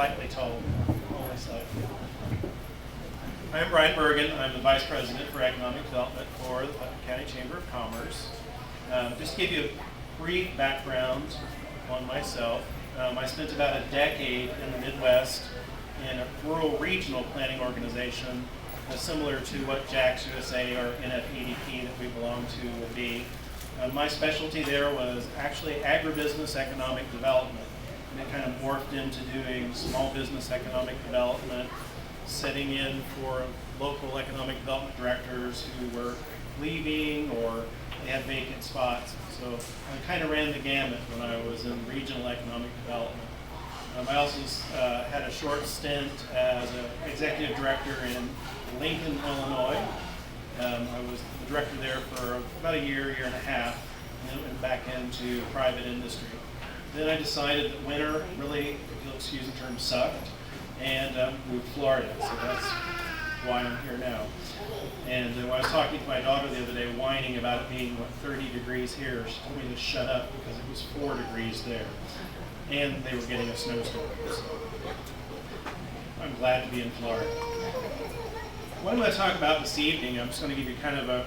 Slightly told, only slightly. I'm Brian Bergen. I'm the Vice President for Economic Development for the Putnam County Chamber of Commerce. Just to give you a brief background on myself, I spent about a decade in the Midwest in a rural regional planning organization similar to what JAX USA or NFEDP that we belong to would be. My specialty there was actually agribusiness economic development. And it kind of morphed into doing small business economic development, sitting in for local economic development directors who were leaving or they had vacant spots. So I kind of ran the gamut when I was in regional economic development. I also had a short stint as an executive director in Lincoln, Illinois. I was the director there for about a year and a half, and then went back into private industry. Then I decided that winter really, if you'll excuse the term, sucked, and moved to Florida. So that's why I'm here now. And when I was talking to my daughter the other day, whining about it being, 30 degrees here, she told me to shut up because it was 4 degrees there. And they were getting a snowstorm. So I'm glad to be in Florida. What I'm going to talk about this evening, I'm just going to give you kind of a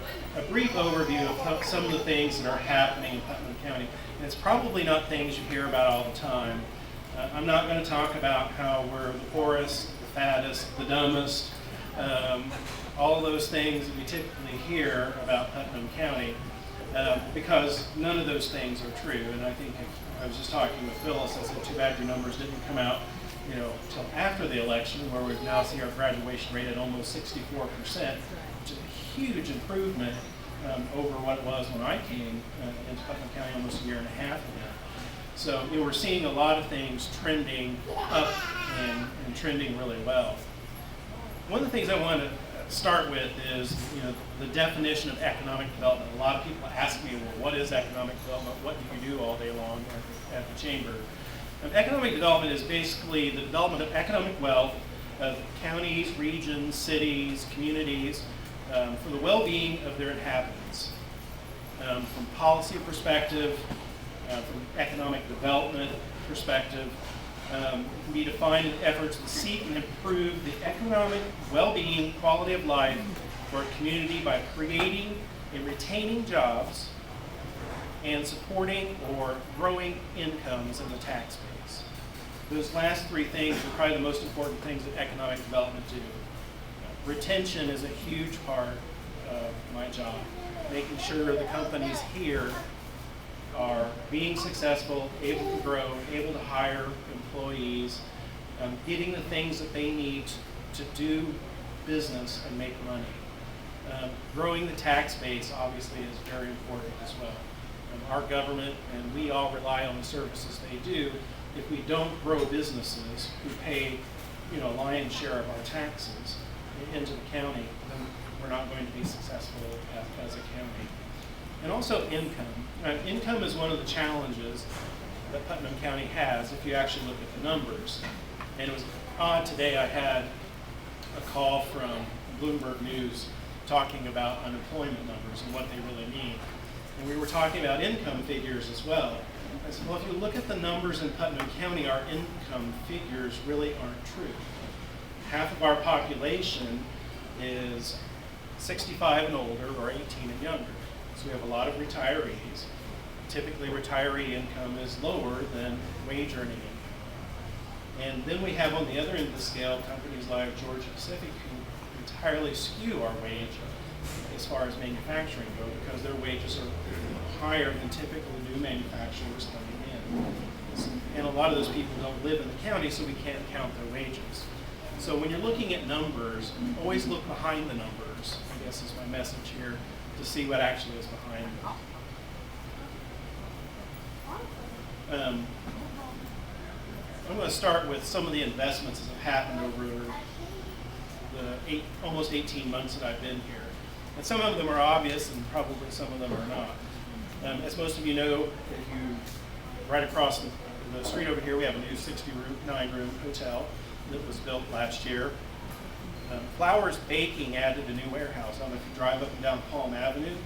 brief overview of some of the things that are happening in Putnam County. And it's probably not things you hear about all the time. I'm not going to talk about how we're the poorest, the fattest, the dumbest, all those things that we typically hear about Putnam County, because none of those things are true. And I think I was just talking with Phyllis, I said, too bad your numbers didn't come out until after the election, where we've now seen our graduation rate at almost 64%, which is a huge improvement over what it was when I came into Putnam County almost a year and a half ago. So we're seeing a lot of things trending up and trending really well. One of the things I want to start with is the definition of economic development. A lot of people ask me, well, what is economic development? What do you do all day long at the Chamber? Economic development is basically the development of economic wealth of counties, regions, cities, communities, for the well-being of their inhabitants. From policy perspective, from economic development perspective, it can be defined as efforts to seek and improve the economic well-being, quality of life for a community by creating and retaining jobs and supporting or growing incomes in the tax base. Those last three things are probably the most important things that economic development do. Retention is a huge part of my job, making sure the companies here are being successful, able to grow, able to hire employees, getting the things that they need to do business and make money. Growing the tax base obviously is very important as well. Our government and we all rely on the services they do. If we don't grow businesses who pay a lion's share of our taxes into the county, then we're not going to be successful as a county. And also income. Income is one of the challenges that Putnam County has if you actually look at the numbers. And it was odd today, I had a call from Bloomberg News talking about unemployment numbers and what they really mean. And we were talking about income figures as well. I said, well, if you look at the numbers in Putnam County, our income figures really aren't true. Half of our population is 65 and older, or 18 and younger. So we have a lot of retirees. Typically, retiree income is lower than wage earning income. And then we have on the other end of the scale companies like Georgia Pacific who entirely skew our wage as far as manufacturing go, because their wages are higher than typical new manufacturers coming in. And a lot of those people don't live in the county, so we can't count their wages. So when you're looking at numbers, always look behind the numbers, I guess is my message here, to see what actually is behind them. I'm going to start with some of the investments that have happened over the almost 18 months that I've been here. And some of them are obvious, and probably some of them are not. As most of you know, right across the street over here, we have a new 69-room hotel that was built last year. Flowers Baking added a new warehouse. I don't know if you drive up and down Palm Avenue.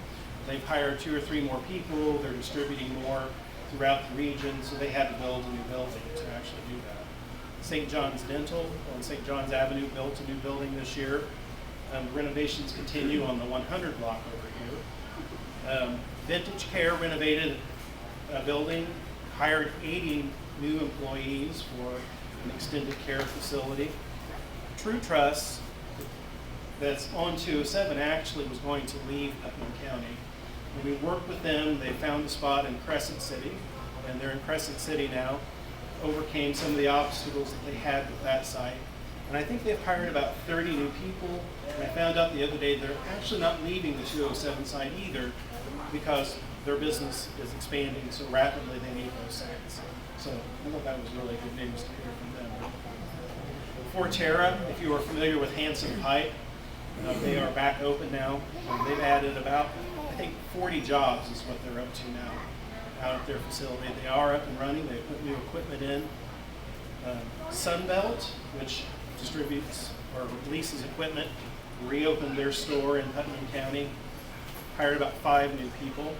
They've hired 2 or 3 more people. They're distributing more throughout the region, so they had to build a new building to actually do that. St. John's Dental on St. John's Avenue built a new building this year. Renovations continue on the 100 block over here. Vintage Care renovated a building, hired 80 new employees for an extended care facility. True Trust, that's on 207, actually was going to leave Putnam County. When we worked with them, they found a spot in Crescent City, and they're in Crescent City now, overcame some of the obstacles that they had with that site. And I think they've hired about 30 new people, and I found out the other day they're actually not leaving the 207 site either, because their business is expanding so rapidly they need those sites. So I thought that was really good news to hear from them. Forterra, if you are familiar with Hanson Pipe, they are back open now. They've added about, I think, 40 jobs is what they're up to now out at their facility. They are up and running. They put new equipment in. Sunbelt, which distributes or leases equipment, reopened their store in Putnam County, hired about 5 new people.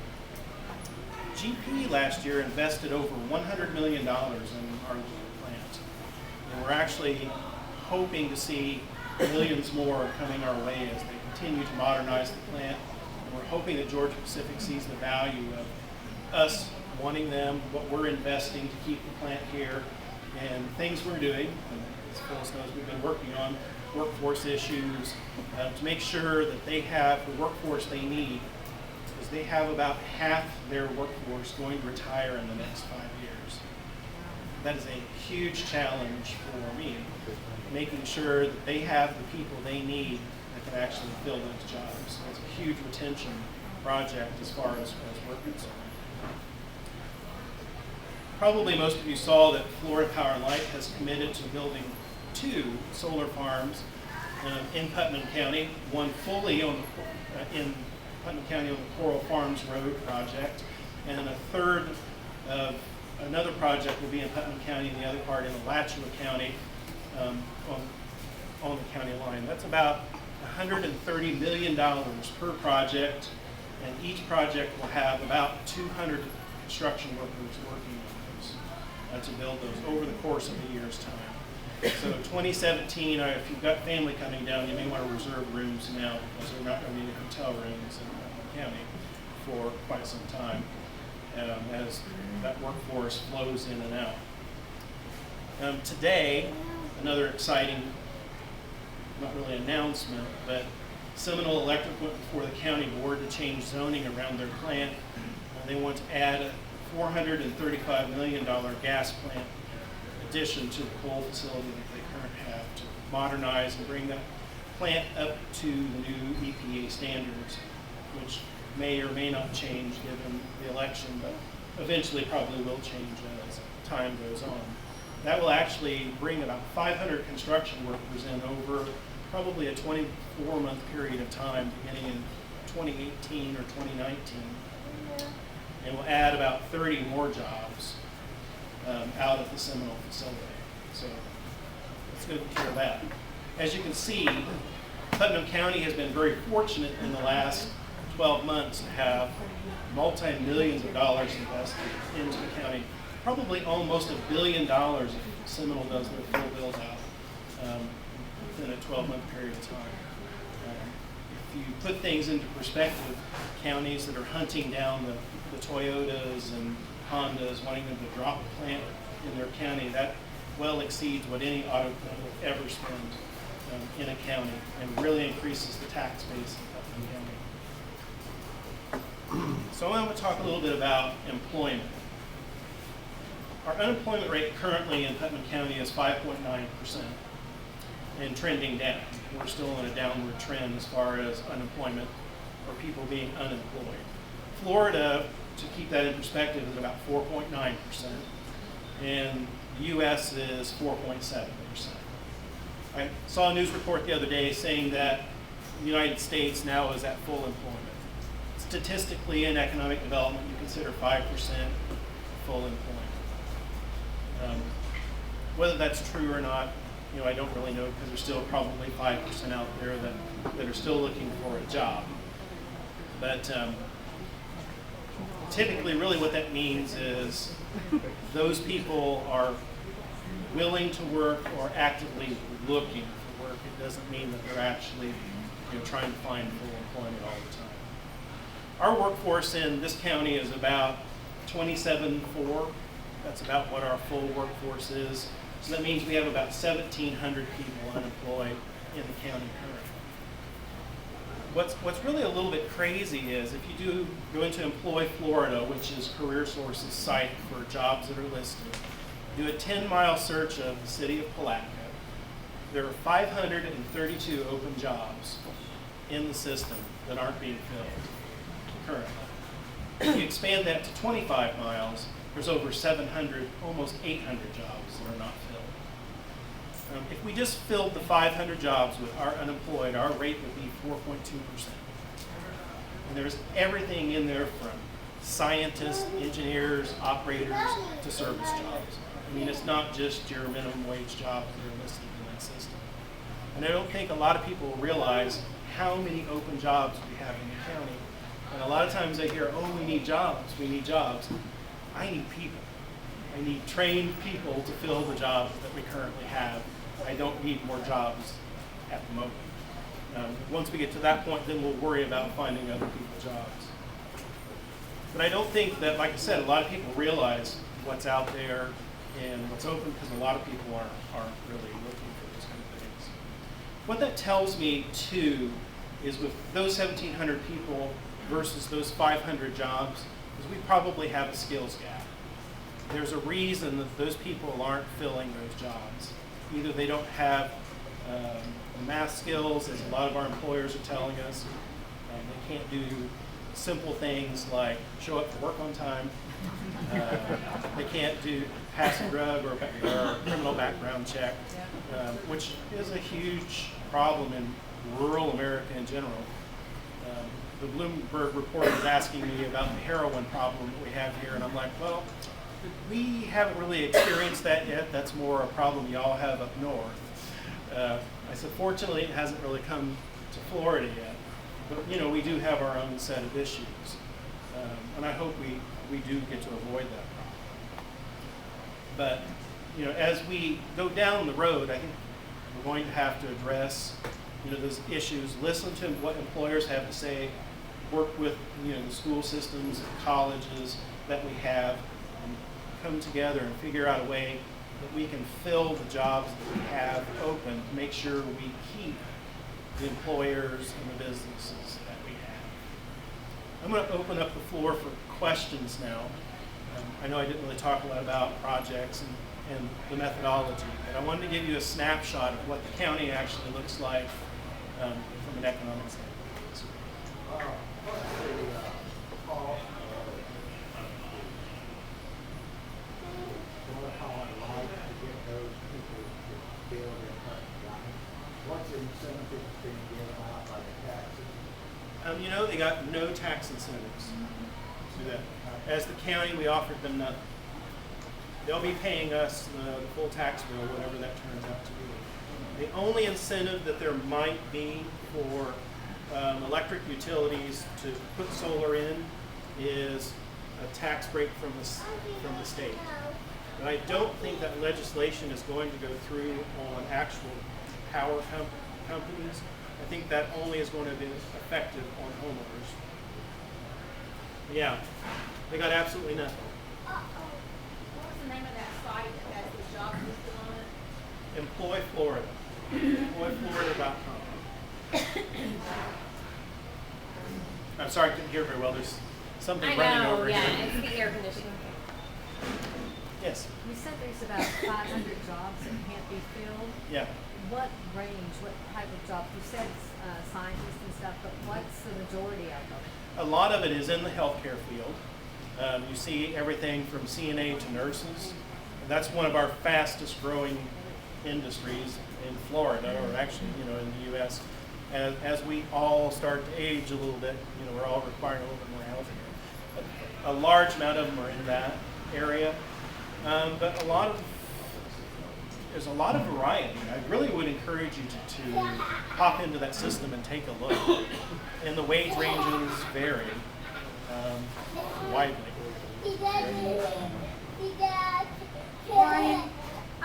GP last year invested over $100 million in our plant. And we're actually hoping to see millions more coming our way as they continue to modernize the plant. And we're hoping that Georgia Pacific sees the value of us wanting them, what we're investing to keep the plant here, and things we're doing. And as Phyllis knows, we've been working on workforce issues to make sure that they have the workforce they need, because they have about half their workforce going to retire in the next 5 years. That is a huge challenge for me, making sure that they have the people they need that can actually fill those jobs. So it's a huge retention project as far as we're concerned. Probably most of you saw that Florida Power and Light has committed to building 2 solar farms in Putnam County, one fully on in Putnam County on the Coral Farms Road project, and a third of another project will be in Putnam County and the other part in Alachua County on the county line. That's about $130 million per project, and each project will have about 200 construction workers working on those to build those over the course of a year's time. So 2017, if you've got family coming down, you may want to reserve rooms now, because we're not going to need hotel rooms in Putnam County for quite some time as that workforce flows in and out. Today, another exciting, not really announcement, but Seminole Electric went before the county board to change zoning around their plant. They want to add a $435 million gas plant addition to the coal facility that they currently have to modernize and bring that plant up to the new EPA standards, which may or may not change given the election, but eventually probably will change as time goes on. That will actually bring about 500 construction workers in over probably a 24-month period of time, beginning in 2018 or 2019. And will add about 30 more jobs out of the Seminole facility. So let's go take care of that. As you can see, Putnam County has been very fortunate in the last 12 months to have multi-millions of dollars invested into the county. Probably almost $1 billion if Seminole does their full build out within a 12-month period of time. If you put things into perspective, counties that are hunting down the Toyotas and Hondas, wanting them to drop a plant in their county, that well exceeds what any auto plant will ever spend in a county, and really increases the tax base in Putnam County. So I want to talk a little bit about employment. Our unemployment rate currently in Putnam County is 5.9% and trending down. We're still on a downward trend as far as unemployment or people being unemployed. Florida, to keep that in perspective, is about 4.9%, and the U.S. is 4.7%. I saw a news report the other day saying that the United States now is at full employment. Statistically, in economic development, you consider 5% full employment. Whether that's true or not, I don't really know, because there's still probably 5% out there that are still looking for a job. But typically, really what that means is those people are willing to work or actively looking for work. It doesn't mean that they're actually trying to find full employment all the time. Our workforce in this county is about 27.4. That's about what our full workforce is. So that means we have about 1,700 people unemployed in the county currently. What's really a little bit crazy is if you do go into Employ Florida, which is CareerSource's site for jobs that are listed, do a 10-mile search of the city of Palatka, there are 532 open jobs in the system that aren't being filled currently. If you expand that to 25 miles, there's over 700, almost 800 jobs that are not filled. If we just filled the 500 jobs with our unemployed, our rate would be 4.2%. And there's everything in there from scientists, engineers, operators, to service jobs. I mean, it's not just your minimum wage jobs that are listed in that system. And I don't think a lot of people realize how many open jobs we have in the county. And a lot of times they hear, oh, we need jobs, we need jobs. I need people. I need trained people to fill the jobs that we currently have. I don't need more jobs at the moment. Once we get to that point, then we'll worry about finding other people jobs. But I don't think that, like I said, a lot of people realize what's out there and what's open because a lot of people aren't really looking for those kind of things. What that tells me, too, is with those 1,700 people versus those 500 jobs, is we probably have a skills gap. There's a reason that those people aren't filling those jobs. Either they don't have the math skills, as a lot of our employers are telling us. They can't do simple things like show up for work on time. They can't pass a drug or a criminal background check, which is a huge problem in rural America in general. The Bloomberg report is asking me about the heroin problem that we have here, and I'm like, well, we haven't really experienced that yet. That's more a problem y'all have up north. I said, fortunately, it hasn't really come to Florida yet. But, we do have our own set of issues. And I hope we do get to avoid that problem. But, as we go down the road, I think we're going to have to address, those issues, listen to what employers have to say, work with, the school systems and colleges that we have, and come together and figure out a way that we can fill the jobs that we have open to make sure we keep the employers and the businesses that we have. I'm going to open up the floor for questions now. I know I didn't really talk a lot about projects and the methodology, but I wanted to give you a snapshot of what the county actually looks like from an economic standpoint. What's the incentive being given out by the taxes? They got no tax incentives to that. As the county, we offered them nothing. They'll be paying us the full tax bill, whatever that turns out to be. The only incentive that there might be for electric utilities to put solar in is a tax break from the state. But I don't think that legislation is going to go through on actual power companies. I think that only is going to be effective on homeowners. Yeah, they got absolutely nothing. What was the name of that site that has the job listed on it? Employ Florida. EmployFlorida.com. I'm sorry, I couldn't hear very well. There's something running over here. It's the air conditioning. Yes. You said there's about 500 jobs that can't be filled. Yeah. What range, what type of jobs? You said scientists and stuff, but what's the majority of them? A lot of it is in the healthcare field. You see everything from CNA to nurses. That's one of our fastest growing industries in Florida, or actually, in the U.S. As we all start to age a little bit, we're all requiring a little bit more health care. A large amount of them are in that area, but there's a lot of variety. I really would encourage you to hop into that system and take a look. And the wage ranges vary widely. Brian,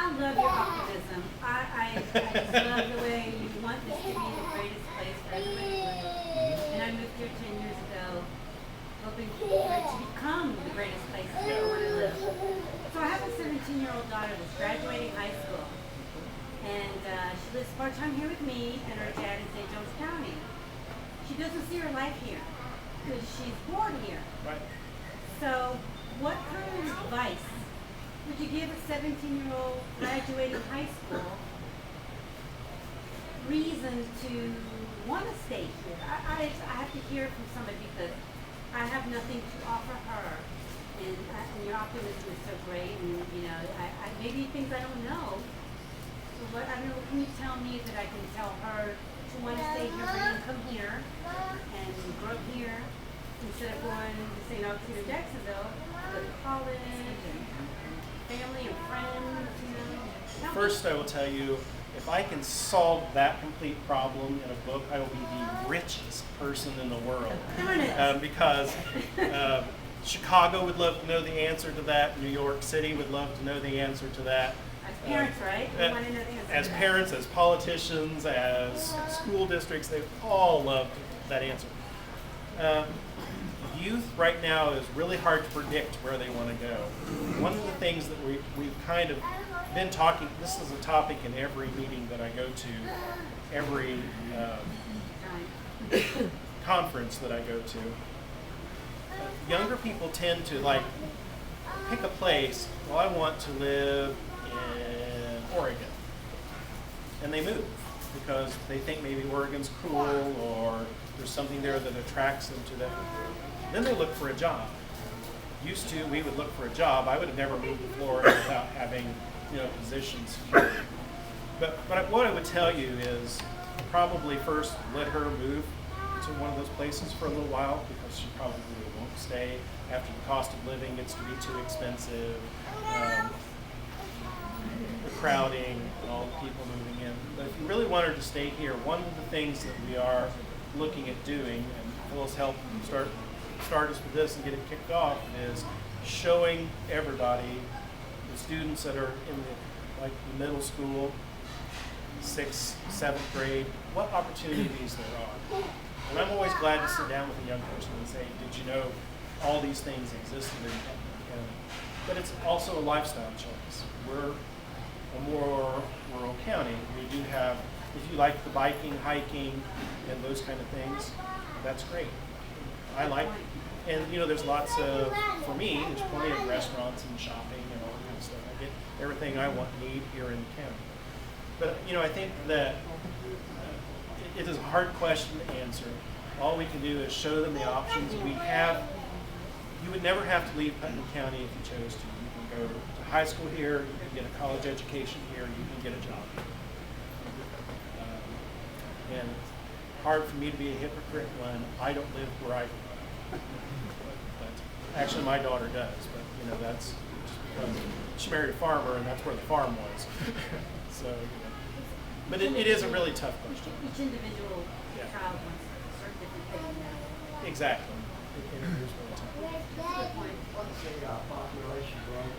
I love your optimism. I just love the way you want this to be the greatest place for everybody to live. And I moved here 10 years ago, hoping for it to become the greatest place for everyone to live. So I have a 17-year-old daughter that's graduating high school. And she lives part-time here with me, and her dad is in Jones County. She doesn't see her life here because she's born here. Right. So what kind of advice would you give a 17-year-old graduating high school reason to want to stay here? I have to hear from somebody because I have nothing to offer her. And your optimism is so great, and I maybe things I don't know. So what I don't know, what can you tell me that I can tell her to want to stay here, bring income here, and grow up here instead of going to St. Augustine or Jacksonville, go to college and family and friends, Tell me. First, I will tell you, if I can solve that complete problem in a book, I will be the richest person in the world. Darn it. Because Chicago would love to know the answer to that. New York City would love to know the answer to that. As parents, right? We want to know the answer As to that. parents, as politicians, as school districts, they all love that answer. Youth right now is really hard to predict where they want to go. One of the things that we've kind of been talking, this is a topic in every meeting that I go to, every conference that I go to. Younger people tend to pick a place. Well, I want to live in Oregon, and they move because they think maybe Oregon's cool or there's something there that attracts them to that. Then they look for a job. Used to, we would look for a job. I would have never moved to Florida without having, positions here. But what I would tell you is probably first let her move to one of those places for a little while because she probably won't stay after the cost of living gets to be too expensive, the crowding, and all the people moving in. But if you really want her to stay here, one of the things that we are looking at doing, and Phyllis helped start us with this and get it kicked off, is showing everybody, the students that are in the middle school, 6th, 7th grade, what opportunities there are. And I'm always glad to sit down with a young person and say, did you know all these things existed in Putnam County? But it's also a lifestyle choice. We're a more rural county. We do have, if you like the biking, hiking, and those kind of things, that's great. I like, and there's lots of, for me, there's plenty of restaurants and shopping and all that kind of stuff. I get everything I want and need here in the county. But, I think that it is a hard question to answer. All we can do is show them the options we have. You would never have to leave Putnam County if you chose to. You can go to high school here, you can get a college education here, you can get a job here. And hard for me to be a hypocrite when I don't live where I grew up. But actually, my daughter does, but that's just because she married a farmer, and that's where the farm was. So, but it is a really tough question. Each individual child wants a certain different thing now. Exactly. It is really tough. That's a good point. What's the population growth?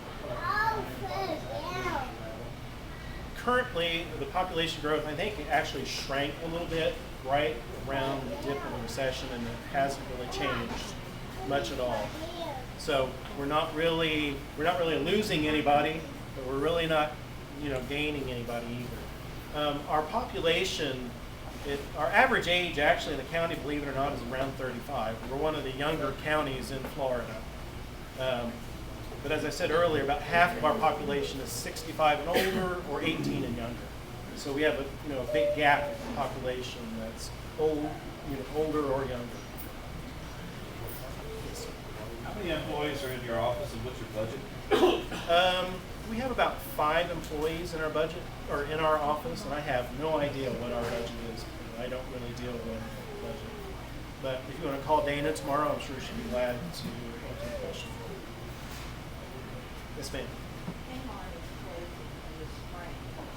Currently, the population growth, I think, it actually shrank a little bit right around the dip of the recession, and it hasn't really changed much at all. So we're not really losing anybody, but we're really not, gaining anybody either. Our population, our average age actually in the county, believe it or not, is around 35. We're one of the younger counties in Florida. But as I said earlier, about half of our population is 65 and older or 18 and younger. So we have a big gap in population that's older or younger. How many employees are in your office, and what's your budget? We have about 5 employees in our budget, or in our office, and I have no idea what our budget is. I don't really deal with the budget. But if you want to call Dana tomorrow, I'm sure she'd be glad to answer the question. Yes, ma'am.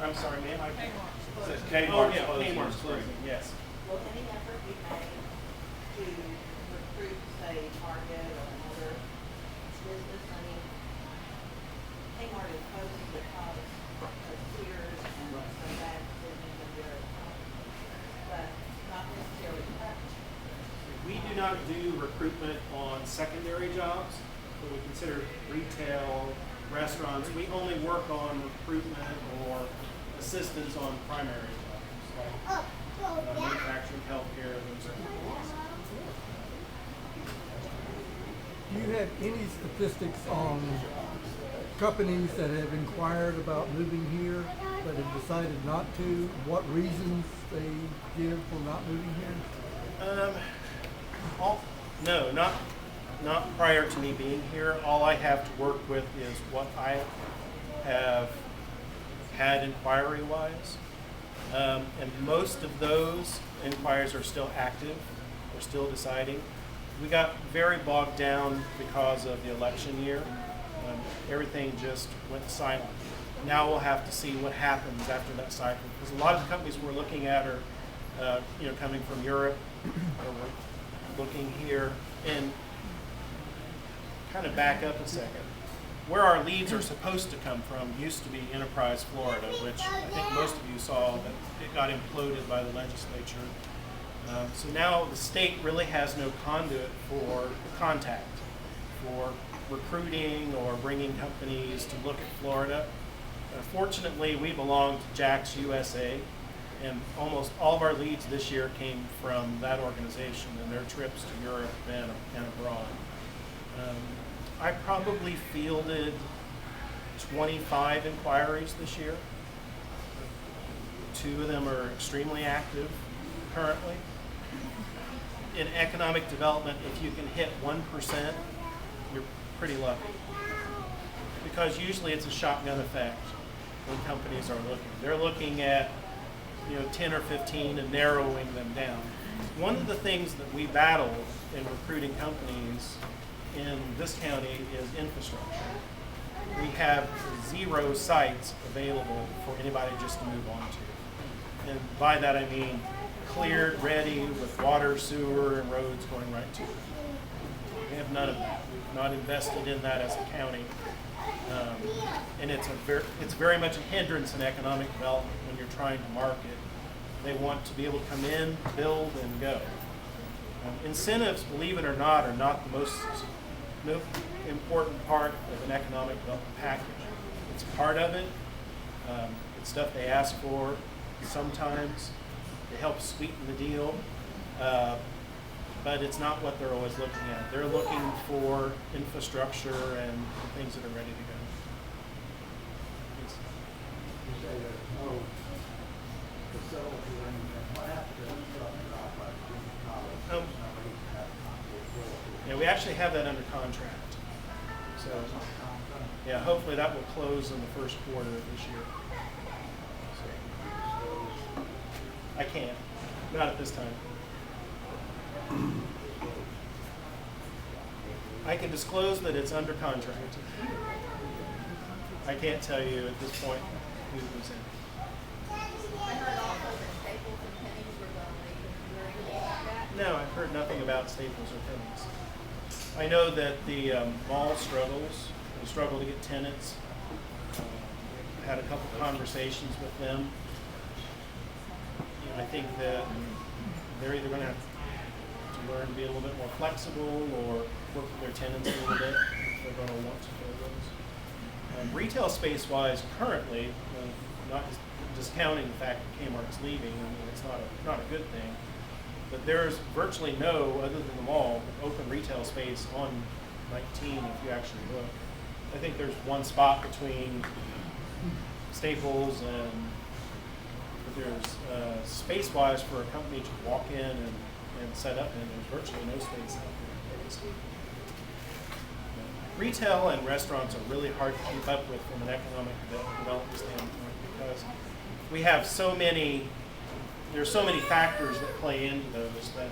I'm sorry, ma'am. Kmart's yeah, closing Kmart's this spring. closing, yes. Will any effort be made to recruit, say, Target or another business? I mean, Kmart is closing because Sears and so that isn't a very but not necessarily touch. We do not do recruitment on secondary jobs, but we consider retail, restaurants. We only work on recruitment or assistance on primary jobs, like manufacturing, healthcare, those sort of things. Do you have any statistics on companies that have inquired about moving here but have decided not to? What reasons they give for not moving here? No, not prior to me being here. All I have to work with is what I have had inquiry-wise. And most of those inquiries are still active. We're still deciding. We got very bogged down because of the election year. Everything just went silent. Now we'll have to see what happens after that cycle. Because a lot of the companies we're looking at are, coming from Europe, or we're looking here. And kind of back up a second. Where our leads are supposed to come from used to be Enterprise, Florida, which I think most of you saw that it got imploded by the legislature. So now the state really has no conduit for contact, for recruiting or bringing companies to look at Florida. Fortunately, we belong to Jack's USA, and almost all of our leads this year came from that organization and their trips to Europe and abroad. I probably fielded 25 inquiries this year. 2 of them are extremely active currently. In economic development, if you can hit 1%, you're pretty lucky. Because usually it's a shotgun effect when companies are looking. They're looking at 10 or 15 and narrowing them down. One of the things that we battle in recruiting companies in this county is infrastructure. We have 0 sites available for anybody just to move on to. And by that I mean cleared, ready, with water, sewer, and roads going right to it. We have none of that. We've not invested in that as a county. And it's very much a hindrance in economic development when you're trying to market. They want to be able to come in, build, and go. Incentives, believe it or not, are not the most important part of an economic development package. It's part of it. It's stuff they ask for sometimes. It helps sweeten the deal. But it's not what they're always looking at. They're looking for infrastructure and things that are ready to go. You say there's no facility or anything left to structure out like junior college. Um, There's no reason to have not. Yeah, we actually have that under contract. So, yeah, hopefully that will close in the first quarter of this year. So, I can't, not at this time. I can disclose that it's under contract. I can't tell you at this point who was in. I heard also that Staples and Pennies were going to leave. You heard anything about that? No, I've heard nothing about Staples or Pennies. I know that the mall struggles. They struggle to get tenants. Had a couple conversations with them. I think that they're either going to have to learn to be a little bit more flexible or work with their tenants a little bit if they're going to want to fill those. Retail space-wise, currently, not discounting the fact that Kmart's leaving, I mean, it's not a good thing, but there's virtually no, other than the mall, open retail space on 19 if you actually look. I think there's one spot between Staples and, but there's space-wise for a company to walk in and set up in, there's virtually no space out there. Retail and restaurants are really hard to keep up with from an economic development standpoint because we have there's so many factors that play into those that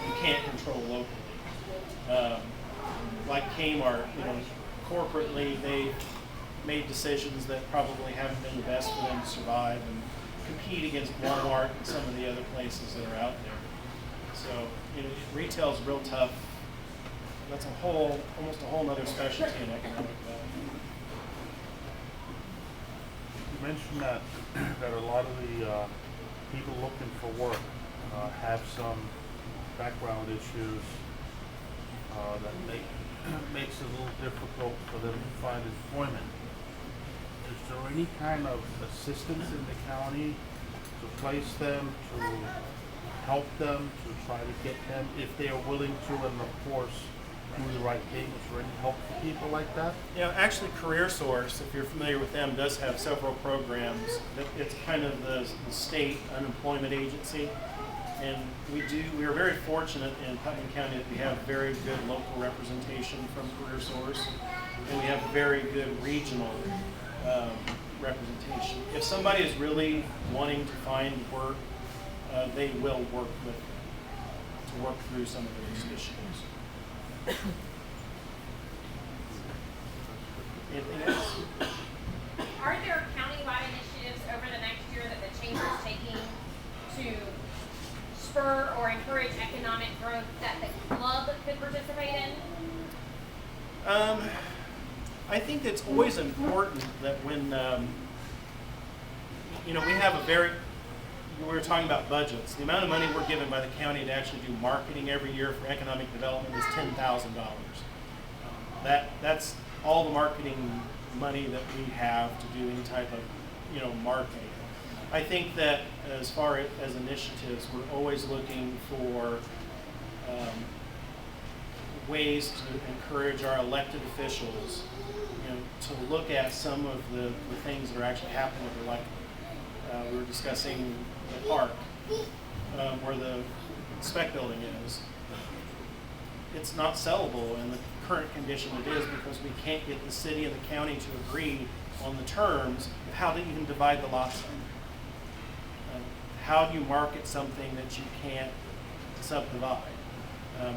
you can't control locally. Like Kmart, corporately they've made decisions that probably haven't been the best for them to survive and compete against Walmart and some of the other places that are out there. So retail's real tough. That's almost a whole other specialty in economic development. mentioned that that a lot of the people looking for work have some background issues that makes it a little difficult for them to find employment. Is there any kind of assistance in the county to place them, to help them, to try to get them, if they are willing to, and of course, do the right thing? Is there any help for people like that? Actually, Career Source, if you're familiar with them, does have several programs. It's kind of the state unemployment agency. And we are very fortunate in Putnam County that we have very good local representation from Career Source, and we have very good regional representation. If somebody is really wanting to find work, they will work with to work through some of those issues. Anything else? Are there countywide initiatives over the next year that the chamber is taking to spur or encourage economic growth that the club could participate in? I think it's always important that when, we have a very, we were talking about budgets. The amount of money we're given by the county to actually do marketing every year for economic development is $10,000. That's all the marketing money that we have to do any type of, marketing. I think that as far as initiatives, we're always looking for ways to encourage our elected officials, to look at some of the things that are actually happening with elected. We were discussing the park, where the spec building is. It's not sellable in the current condition it is because we can't get the city and the county to agree on the terms of how to even divide the lots up. How do you market something that you can't subdivide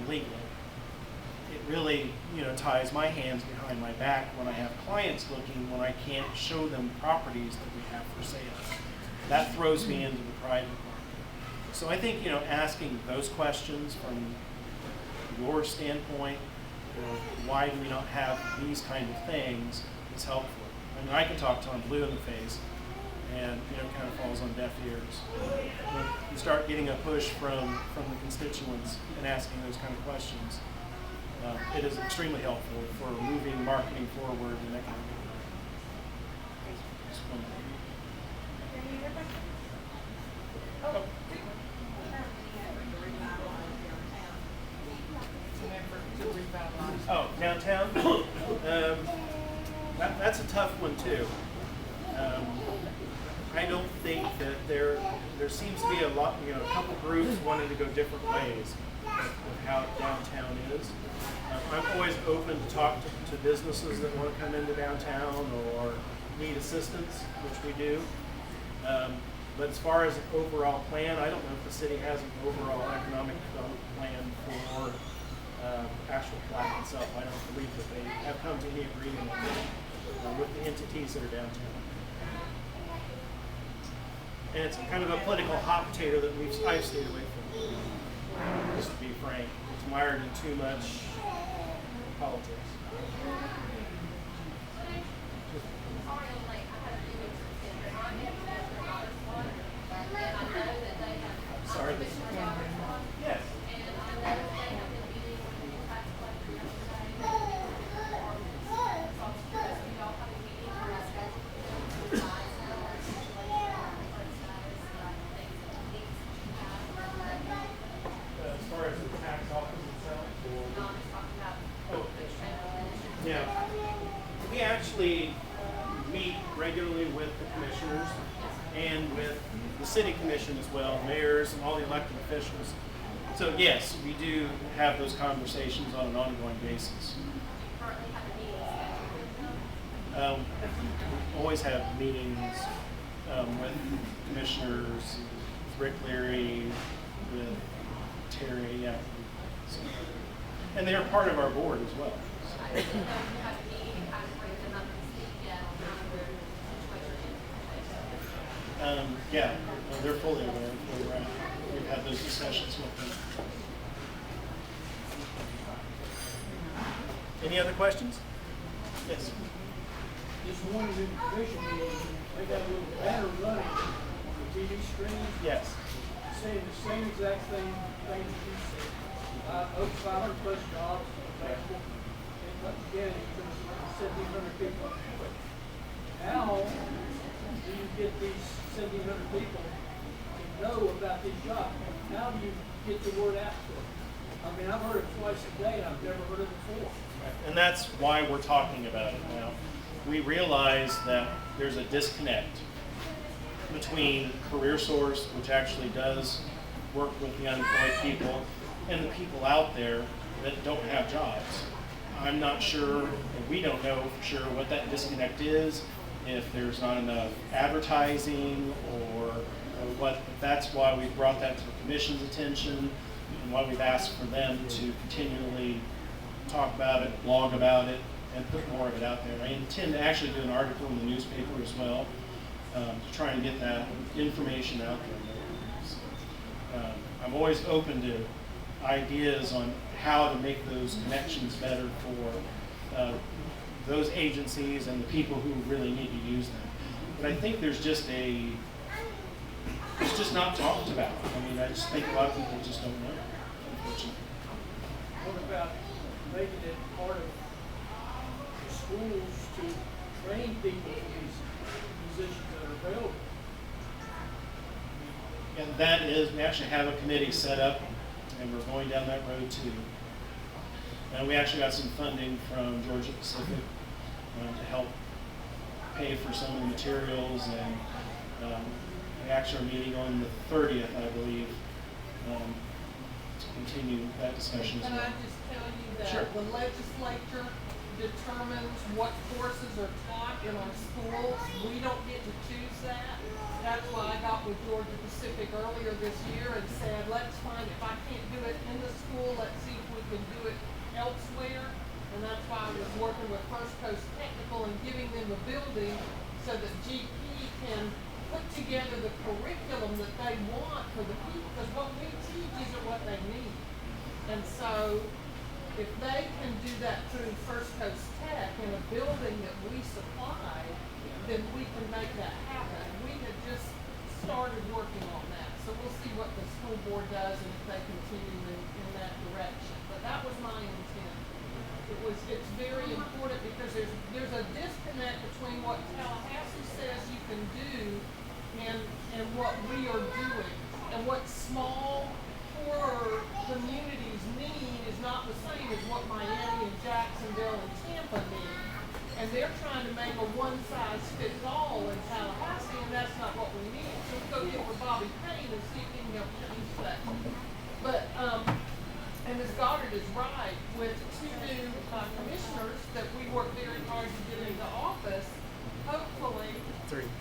legally? It really, ties my hands behind my back when I have clients looking when I can't show them properties that we have for sale. That throws me into the private market. So I think, asking those questions from your standpoint, why do we not have these kind of things, is helpful. I mean, I can talk till I'm blue in the face, and kind of falls on deaf ears. When you start getting a push from the constituents and asking those kind of questions, it is extremely helpful for moving marketing forward and economic growth. Oh, downtown? That's a tough one too. I don't think that there seems to be a lot, a couple groups wanting to go different ways of how downtown is. I'm always open to talk to businesses that want to come into downtown or need assistance, which we do. But as far as an overall plan, I don't know if the city has an overall economic development plan for actual plat itself. I don't believe that they have come to any agreement with the entities that are downtown. And it's kind of a political hot potato that I've stayed away from, just to be frank. It's mired in too much politics. Sorry. Yes. Yeah, we actually meet regularly with the commissioners and with the city commission as well, mayors and all the elected officials. So yes, we do have those conversations on an ongoing basis. We always have meetings with commissioners, with Rick Leary, with Terry, yeah. So, and they are part of our board as well. Yeah, they're fully aware of where we're at. We've had those discussions with them. Any other questions? Yes. Just one of the commission meetings they got a little banner running on the TV screen Yes. saying the same exact thing that you said. Over 500 plus jobs available in Putnam County, 1,700 people employed. How do you get these 1,700 people to know about these jobs? How do you get the word out to them? I mean, I've heard it twice a day, and I've never heard it before. And that's why we're talking about it now. We realize that there's a disconnect between CareerSource, which actually does work with the unemployed people, and the people out there that don't have jobs. I'm not sure, and we don't know for sure what that disconnect is, if there's not enough advertising or what. That's why we brought that to the commission's attention and why we've asked for them to continually talk about it, blog about it, and put more of it out there. I intend to actually do an article in the newspaper as well to try and get that information out there. So, I'm always open to ideas on how to make those connections better for those agencies and the people who really need to use them. But I think it's just not talked about. I mean, I just think a lot of people just don't know, unfortunately. What about making it part of the schools to train people for these positions that are available? And that is, we actually have a committee set up, and we're going down that road too. And we actually got some funding from Georgia Pacific to help pay for some of the materials, and we actually are meeting on the 30th, I believe, to continue that discussion as Can well. I just tell you that Sure. the legislature determines what courses are taught in our schools. We don't get to choose that. That's why I got with Georgia Pacific earlier this year and said, let's find, if I can't do it in the school, let's see if we can do it elsewhere. And that's why I was working with First Coast Technical and giving them a building so that GP can put together the curriculum that they want for the people, because what we teach isn't what they need. And so if they can do that through First Coast Tech in a building that we supply, then we can make that happen. We had just started working on that, so we'll see what the school board does and if they continue in that direction. But that was my intent. It's very important because there's a disconnect between what Tallahassee says you can do and what we are doing. And what small, poorer communities need is not the same as what Miami and Jacksonville and Tampa need. And they're trying to make a one-size-fits-all in Tallahassee, and that's not what we need. So we'll go get with Bobby Payne and see if he can help change that. But, and Ms. Goddard is right, with two new commissioners that we worked very hard to get into office, hopefully.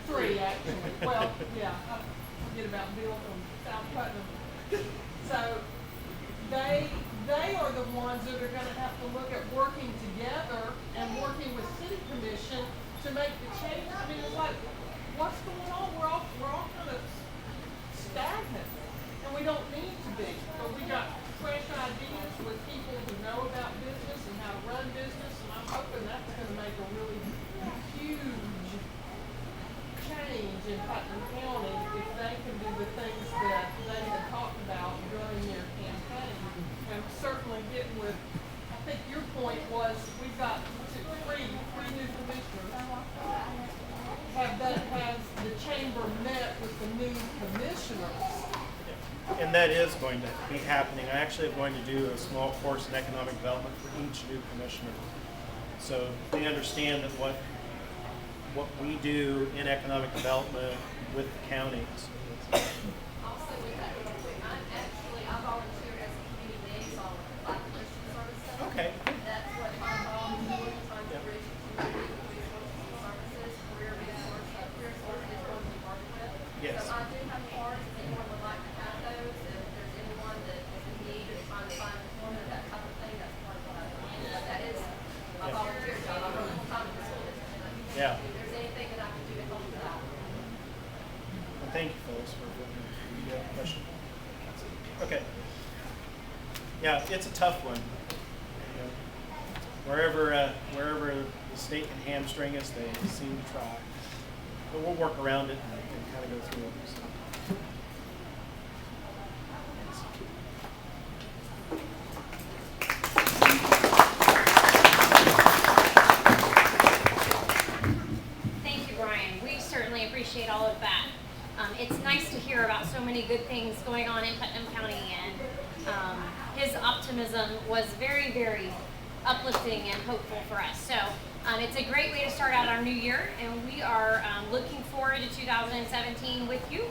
Three, actually. Well, yeah, I forget about Bill from South Putnam. So they are the ones that are gonna have to look at working together and working with city commission to make the change. I mean, it's like, what's going on? We're all kind of stagnant, and we don't need to be. But we got fresh ideas with people who know about business and how to run business, and I'm hoping that's gonna make a really huge change in Putnam County if they can do the things that they had talked about during their campaign. And certainly getting with, I think your point was, we've got three new commissioners. Has the chamber met with the new commissioners? And that is going to be happening. I actually am going to do a small course in economic development for each new commissioner. So they understand that what we do in economic development with the counties. Also with that real quick, I volunteer as a community liaison with the Black Christian Service Center. Okay. That's what my mom is doing, trying to bridge community resources and services, career resource is one we work with. Yes. So I do have cards, if anyone would like to have those, if there's anyone that is in need or trying to find employment, that type of thing, that's part of what I do. But that is a volunteer job, I work full time in the school district. Yeah. If there's anything that I can do to help you out. Well, thank you, Phyllis, for the question. Okay. Yeah, it's a tough one. You know, wherever the state can hamstring us, they seem to try. but we'll work around it and kind of go through it. So. Thank you, Brian. We certainly appreciate all of that. It's nice to hear about so many good things going on in Putnam County, and his optimism was very, very uplifting and hopeful for us. So it's a great way to start out our new year, and we are looking forward to 2017 with you.